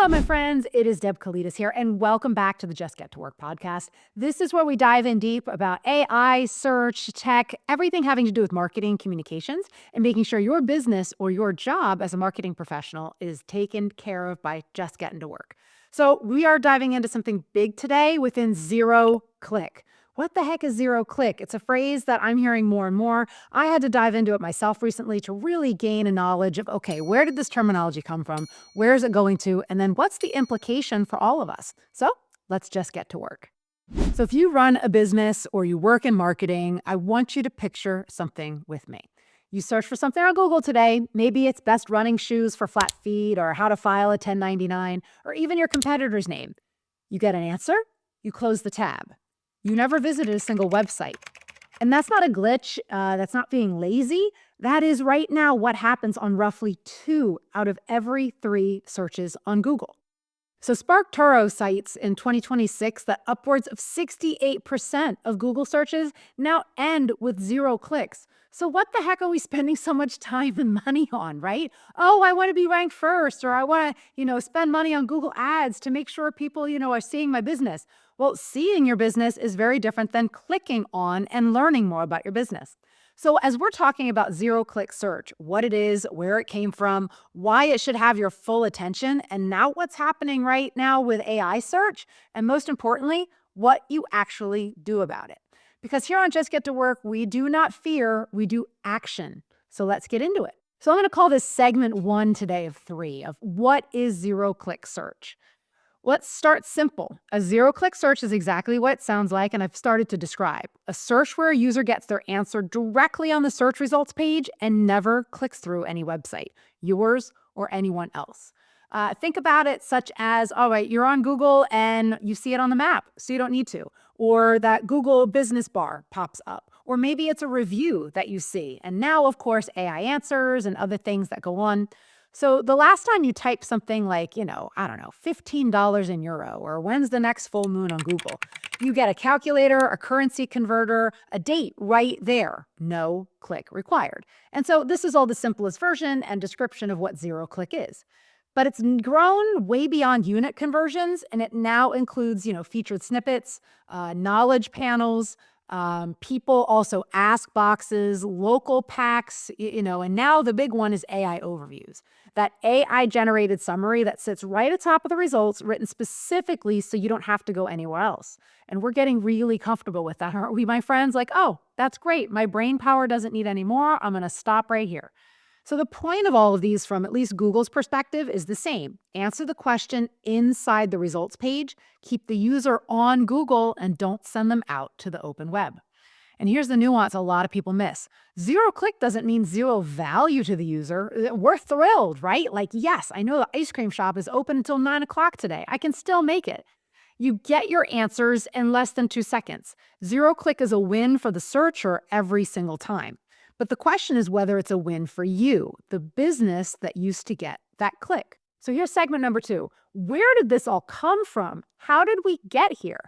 Aloha, my friends. It is Deb Colitas here, and welcome back to the Just Get to Work podcast. This is where we dive in deep about AI, search, tech, everything having to do with marketing, communications, and making sure your business or your job as a marketing professional is taken care of by just getting to work. So we are diving into something big today within zero click. What the heck is zero click? It's a phrase that I'm hearing more and more. I had to dive into it myself recently to really gain a knowledge of, okay, where did this terminology come from? Where is it going to? And then what's the implication for all of us? So let's just get to work. So if you run a business or you work in marketing, I want you to picture something with me. You search for something on Google today. Maybe it's best running shoes for flat feet or how to file a 1099 or even your competitor's name. You get an answer, you close the tab. You never visited a single website. And that's not a glitch. That's not being lazy. That is right now what happens on roughly 2 out of every 3 searches on Google. So SparkToro cites in 2026 that upwards of 68% of Google searches now end with 0 clicks. So what the heck are we spending so much time and money on, right? Oh, I want to be ranked first, or I want to, spend money on Google Ads to make sure people, are seeing my business. Well, seeing your business is very different than clicking on and learning more about your business. So as we're talking about zero-click search, what it is, where it came from, why it should have your full attention, and now what's happening right now with AI search, and most importantly, what you actually do about it. Because here on Just Get to Work, we do not fear, we do action. So let's get into it. So I'm going to call this segment 1 today of 3 of what is zero-click search. Let's start simple. A zero-click search is exactly what it sounds like, and I've started to describe. A search where a user gets their answer directly on the search results page and never clicks through any website, yours or anyone else. Think about it such as, all right, you're on Google and you see it on the map, so you don't need to. Or that Google business bar pops up. Or maybe it's a review that you see. And now, of course, AI answers and other things that go on. So the last time you type something like, $15 in euro, or when's the next full moon on Google, you get a calculator, a currency converter, a date right there. No click required. And so this is all the simplest version and description of what zero click is. But it's grown way beyond unit conversions, and it now includes, featured snippets, knowledge panels, people also ask boxes, local packs, and now the big one is AI overviews. That AI generated summary that sits right atop of the results, written specifically so you don't have to go anywhere else. And we're getting really comfortable with that, aren't we, my friends? Like, oh, that's great. My brain power doesn't need any more. I'm going to stop right here. So the point of all of these from at least Google's perspective is the same. Answer the question inside the results page, keep the user on Google, and don't send them out to the open web. And here's the nuance a lot of people miss. Zero click doesn't mean zero value to the user. We're thrilled, right? Like, yes, I know the ice cream shop is open until 9 o'clock today. I can still make it. You get your answers in less than 2 seconds. Zero click is a win for the searcher every single time. But the question is whether it's a win for you, the business that used to get that click. So here's segment number 2. Where did this all come from? How did we get here?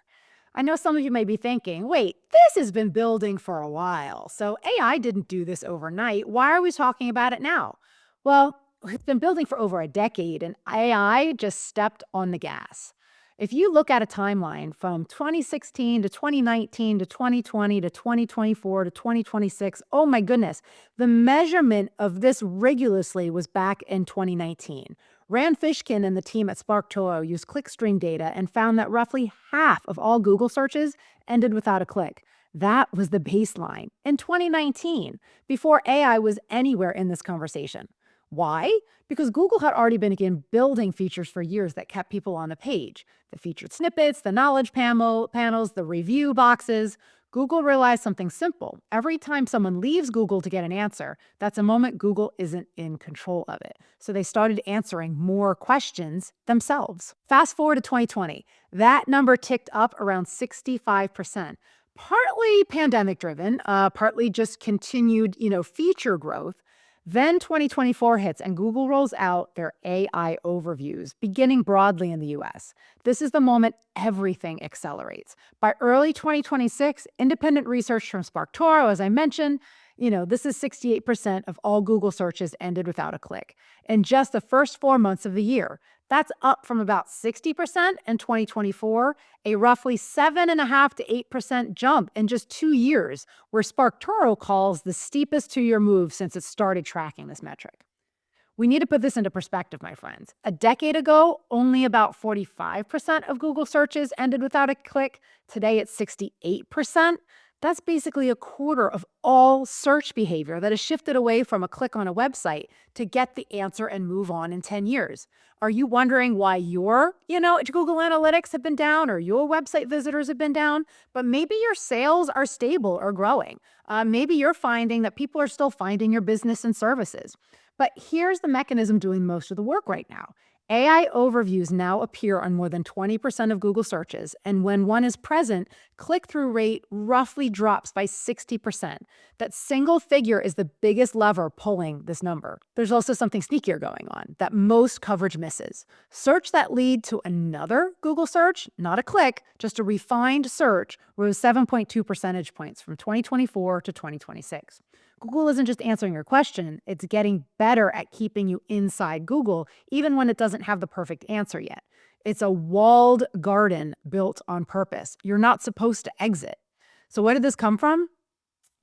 I know some of you may be thinking, wait, this has been building for a while. So AI didn't do this overnight. Why are we talking about it now? Well, it's been building for over a decade, and AI just stepped on the gas. If you look at a timeline from 2016 to 2019 to 2020 to 2024 to 2026, oh my goodness, the measurement of this rigorously was back in 2019. Rand Fishkin and the team at SparkToro used clickstream data and found that roughly half of all Google searches ended without a click. That was the baseline in 2019, before AI was anywhere in this conversation. Why? Because Google had already been building features for years that kept people on the page. The featured snippets, the knowledge panels, the review boxes. Google realized something simple. Every time someone leaves Google to get an answer, that's a moment Google isn't in control of it. So they started answering more questions themselves. Fast forward to 2020. That number ticked up around 65%. Partly pandemic driven, partly just continued, feature growth. Then 2024 hits and Google rolls out their AI overviews, beginning broadly in the US. This is the moment everything accelerates. By early 2026, independent research from SparkToro, as I mentioned, This is 68% of all Google searches ended without a click in just the first 4 months of the year. That's up from about 60% in 2024, a roughly 7.5 to 8% jump in just 2 years, where SparkToro calls the steepest 2-year move since it started tracking this metric. We need to put this into perspective, my friends. A decade ago, only about 45% of Google searches ended without a click. Today, it's 68%. That's basically a quarter of all search behavior that has shifted away from a click on a website to get the answer and move on in 10 years. Are you wondering why your, Google Analytics have been down or your website visitors have been down? But maybe your sales are stable or growing. Maybe you're finding that people are still finding your business and services. But here's the mechanism doing most of the work right now. AI overviews now appear on more than 20% of Google searches, and when one is present, click-through rate roughly drops by 60%. That single figure is the biggest lever pulling this number. There's also something sneakier going on that most coverage misses. Search that lead to another Google search, not a click, just a refined search, rose 7.2 percentage points from 2024 to 2026. Google isn't just answering your question, it's getting better at keeping you inside Google, even when it doesn't have the perfect answer yet. It's a walled garden built on purpose. You're not supposed to exit. So where did this come from?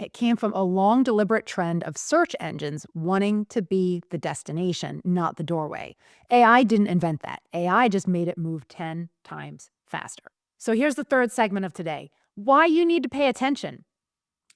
It came from a long, deliberate trend of search engines wanting to be the destination, not the doorway. AI didn't invent that. AI just made it move 10 times faster. So here's the third segment of today. Why you need to pay attention.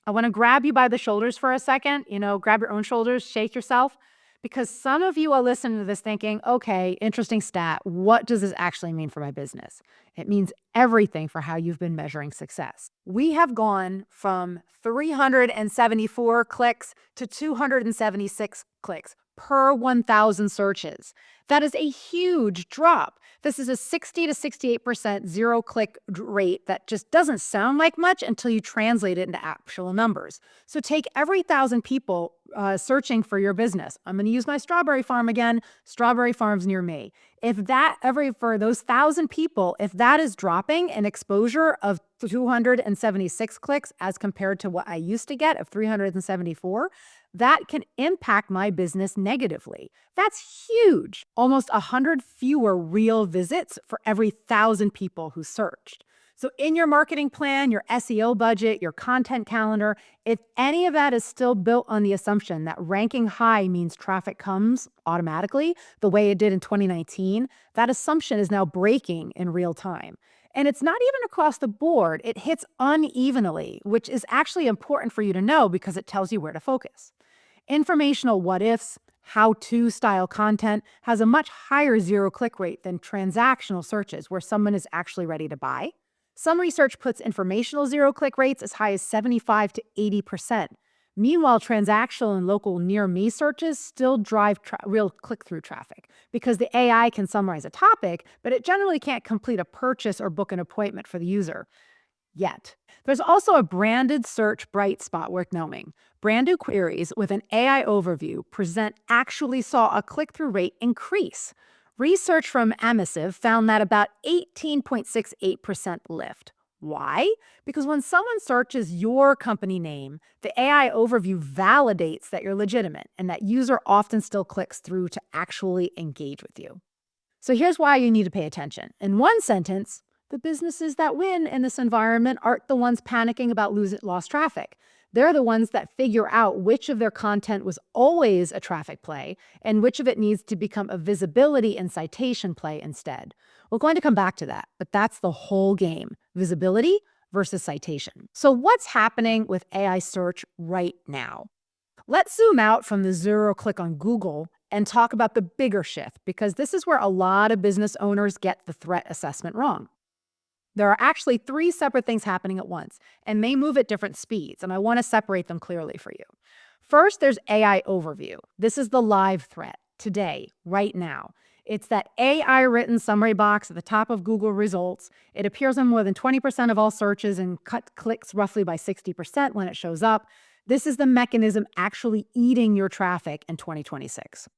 I want to grab you by the shoulders for a second, grab your own shoulders, shake yourself, because some of you are listening to this thinking, okay, interesting stat. What does this actually mean for my business? It means everything for how you've been measuring success. We have gone from 374 clicks to 276 clicks per 1,000 searches. That is a huge drop. This is a 60 to 68% zero-click rate that just doesn't sound like much until you translate it into actual numbers. So take every 1,000 people searching for your business. I'm going to use my strawberry farm again. Strawberry farms near me. For those 1,000 people, if that is dropping an exposure of 276 clicks as compared to what I used to get of 374, that can impact my business negatively. That's huge. Almost 100 fewer real visits for every 1,000 people who searched. So in your marketing plan, your SEO budget, your content calendar, if any of that is still built on the assumption that ranking high means traffic comes automatically, the way it did in 2019, that assumption is now breaking in real time. And it's not even across the board. It hits unevenly, which is actually important for you to know because it tells you where to focus. Informational what-ifs, how-to style content has a much higher zero-click rate than transactional searches where someone is actually ready to buy. Some research puts informational zero-click rates as high as 75 to 80%. Meanwhile, transactional and local near-me searches still drive real click-through traffic because the AI can summarize a topic, but it generally can't complete a purchase or book an appointment for the user. Yet. There's also a branded search bright spot worth knowing. Brand new queries with an AI overview actually saw a click-through rate increase. Research from Emissive found that about 18.68% lift. Why? Because when someone searches your company name, the AI overview validates that you're legitimate and that user often still clicks through to actually engage with you. So here's why you need to pay attention. In one sentence, the businesses that win in this environment aren't the ones panicking about lost traffic. They're the ones that figure out which of their content was always a traffic play and which of it needs to become a visibility and citation play instead. We're going to come back to that, but that's the whole game, visibility versus citation. So what's happening with AI search right now? Let's zoom out from the zero click on Google and talk about the bigger shift, because this is where a lot of business owners get the threat assessment wrong. There are actually 3 separate things happening at once, and they move at different speeds, and I want to separate them clearly for you. First, there's AI overview. This is the live threat, today, right now. It's that AI-written summary box at the top of Google results. It appears on more than 20% of all searches and cut clicks roughly by 60% when it shows up. This is the mechanism actually eating your traffic in 2026.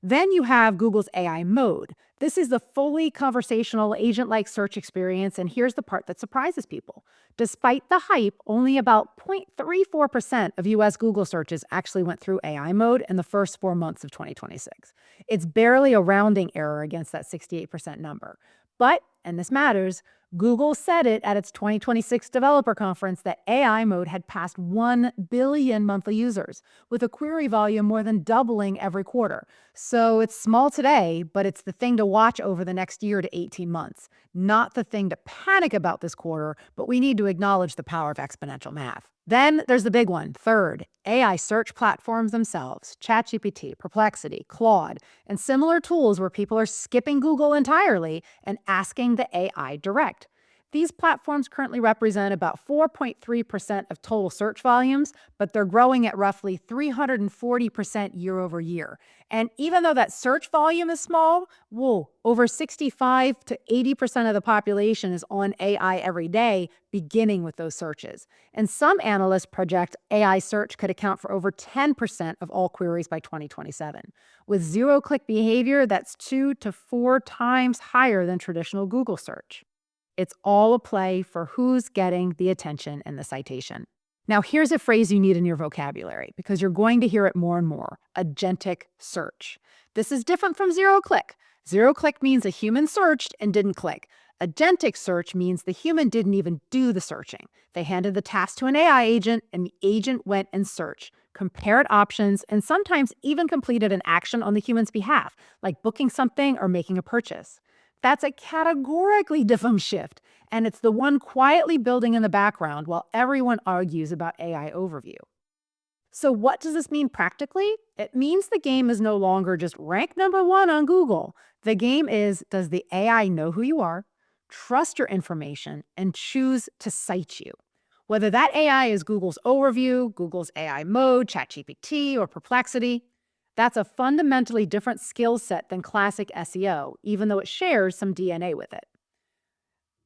Then you have Google's AI mode. This is the fully conversational agent-like search experience, and here's the part that surprises people. Despite the hype, only about 0.34% of US Google searches actually went through AI mode in the first 4 months of 2026. It's barely a rounding error against that 68% number. But, and this matters, Google said it at its 2026 developer conference that AI mode had passed 1 billion monthly users, with a query volume more than doubling every quarter. So it's small today, but it's the thing to watch over the next year to 18 months. Not the thing to panic about this quarter, but we need to acknowledge the power of exponential math. Then there's the big one. Third, AI search platforms themselves, ChatGPT, Perplexity, Claude, and similar tools where people are skipping Google entirely and asking the AI direct. These platforms currently represent about 4.3% of total search volumes, but they're growing at roughly 340% year over year. And even though that search volume is small, whoa, over 65 to 80% of the population is on AI every day, beginning with those searches. And some analysts project AI search could account for over 10% of all queries by 2027. With zero-click behavior, that's 2 to 4 times higher than traditional Google search. It's all a play for who's getting the attention and the citation. Now, here's a phrase you need in your vocabulary because you're going to hear it more and more: agentic search. This is different from zero click. Zero click means a human searched and didn't click. Agentic search means the human didn't even do the searching. They handed the task to an AI agent, and the agent went and searched, compared options, and sometimes even completed an action on the human's behalf, like booking something or making a purchase. That's a categorically different shift, and it's the one quietly building in the background while everyone argues about AI overview. So what does this mean practically? It means the game is no longer just rank number 1 on Google. The game is, does the AI know who you are, trust your information, and choose to cite you? Whether that AI is Google's overview, Google's AI mode, ChatGPT, or Perplexity, that's a fundamentally different skill set than classic SEO, even though it shares some DNA with it.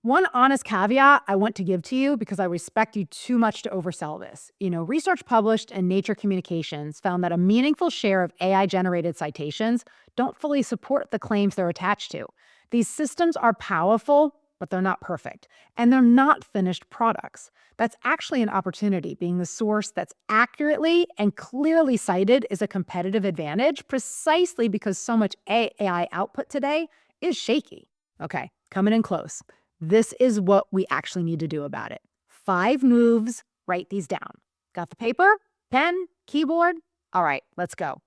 One honest caveat I want to give to you, because I respect you too much to oversell this. Research published in Nature Communications found that a meaningful share of AI-generated citations don't fully support the claims they're attached to. These systems are powerful, but they're not perfect, and they're not finished products. That's actually an opportunity. Being the source that's accurately and clearly cited is a competitive advantage, precisely because so much AI output today is shaky. Okay, coming in close. This is what we actually need to do about it. 5 moves, write these down. Got the paper, pen, keyboard? All right, let's go.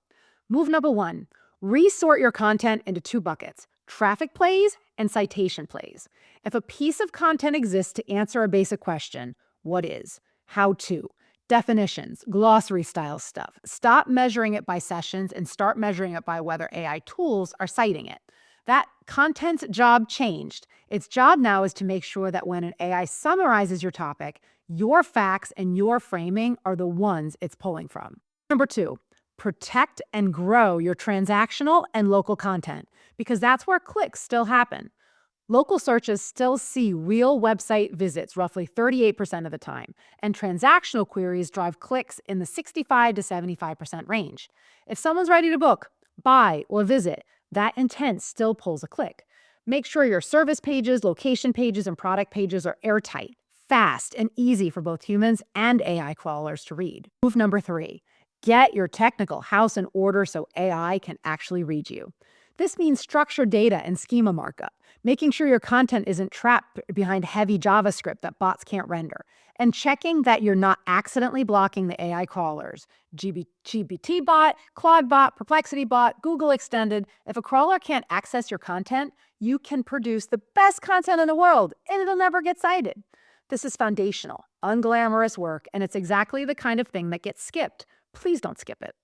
Move number 1, resort your content into 2 buckets: traffic plays and citation plays. If a piece of content exists to answer a basic question, what is, how to, definitions, glossary style stuff, stop measuring it by sessions and start measuring it by whether AI tools are citing it. That content's job changed. Its job now is to make sure that when an AI summarizes your topic, your facts and your framing are the ones it's pulling from. Number 2, protect and grow your transactional and local content, because that's where clicks still happen. Local searches still see real website visits roughly 38% of the time, and transactional queries drive clicks in the 65 to 75% range. If someone's ready to book, buy, or visit, that intent still pulls a click. Make sure your service pages, location pages, and product pages are airtight, fast, and easy for both humans and AI crawlers to read. Move number 3, get your technical house in order so AI can actually read you. This means structured data and schema markup, making sure your content isn't trapped behind heavy JavaScript that bots can't render, and checking that you're not accidentally blocking the AI crawlers. GPT bot, Claude bot, Perplexity bot, Google extended. If a crawler can't access your content, you can produce the best content in the world, and it'll never get cited. This is foundational, unglamorous work, and it's exactly the kind of thing that gets skipped. Please don't skip it.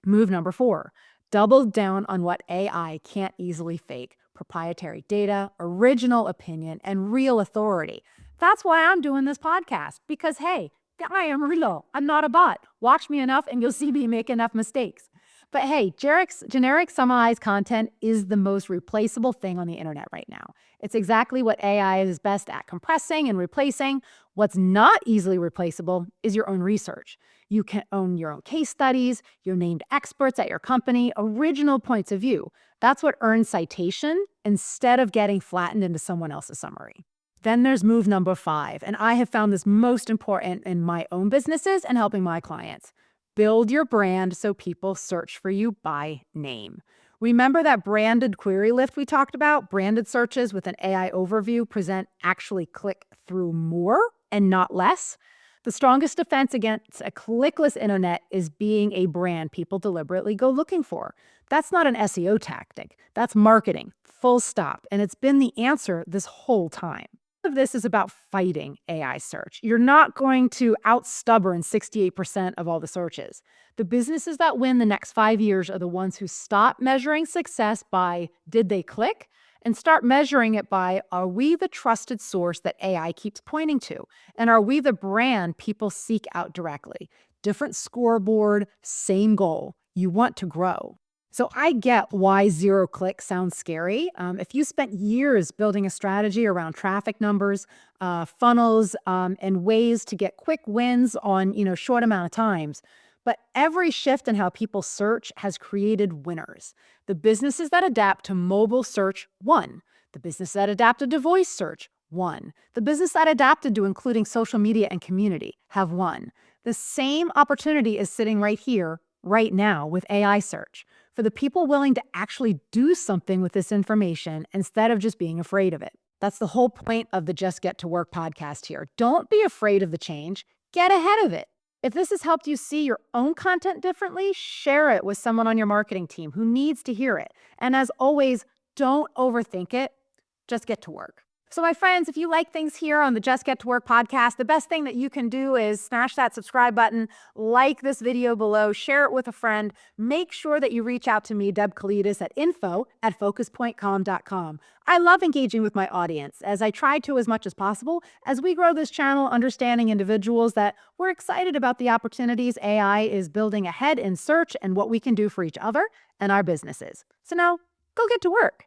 Move number 4, double down on what AI can't easily fake: proprietary data, original opinion, and real authority. That's why I'm doing this podcast, because hey, I am real. I'm not a bot. Watch me enough and you'll see me make enough mistakes. But hey, generic summarized content is the most replaceable thing on the internet right now. It's exactly what AI is best at: compressing and replacing. What's not easily replaceable is your own research. You can own your own case studies, you're named experts at your company, original points of view. That's what earns citation instead of getting flattened into someone else's summary. Then there's move number 5, and I have found this most important in my own businesses and helping my clients. Build your brand so people search for you by name. Remember that branded query lift we talked about? Branded searches with an AI overview present actually click through more and not less. The strongest defense against a clickless internet is being a brand people deliberately go looking for. That's not an SEO tactic. That's marketing, full stop. And it's been the answer this whole time. Of this is about fighting AI search. You're not going to outstubborn 68% of all the searches. The businesses that win the next 5 years are the ones who stop measuring success by did they click and start measuring it by are we the trusted source that AI keeps pointing to? And are we the brand people seek out directly? Different scoreboard, same goal. You want to grow. So I get why zero click sounds scary. If you spent years building a strategy around traffic numbers, funnels, and ways to get quick wins on short amount of times, but every shift in how people search has created winners. The businesses that adapt to mobile search won. The business that adapted to voice search won. The business that adapted to including social media and community have won. The same opportunity is sitting right here, right now with AI search. For the people willing to actually do something with this information instead of just being afraid of it. That's the whole point of the Just Get to Work podcast here. Don't be afraid of the change. Get ahead of it. If this has helped you see your own content differently, share it with someone on your marketing team who needs to hear it. And as always, don't overthink it. Just get to work. So my friends, if you like things here on the Just Get to Work podcast, the best thing that you can do is smash that subscribe button, like this video below, share it with a friend. Make sure that you reach out to me, Deb Colitas, at info@focuspointcom.com. I love engaging with my audience as I try to as much as possible as we grow this channel, understanding individuals that we're excited about the opportunities AI is building ahead in search and what we can do for each other and our businesses. So now, go get to work.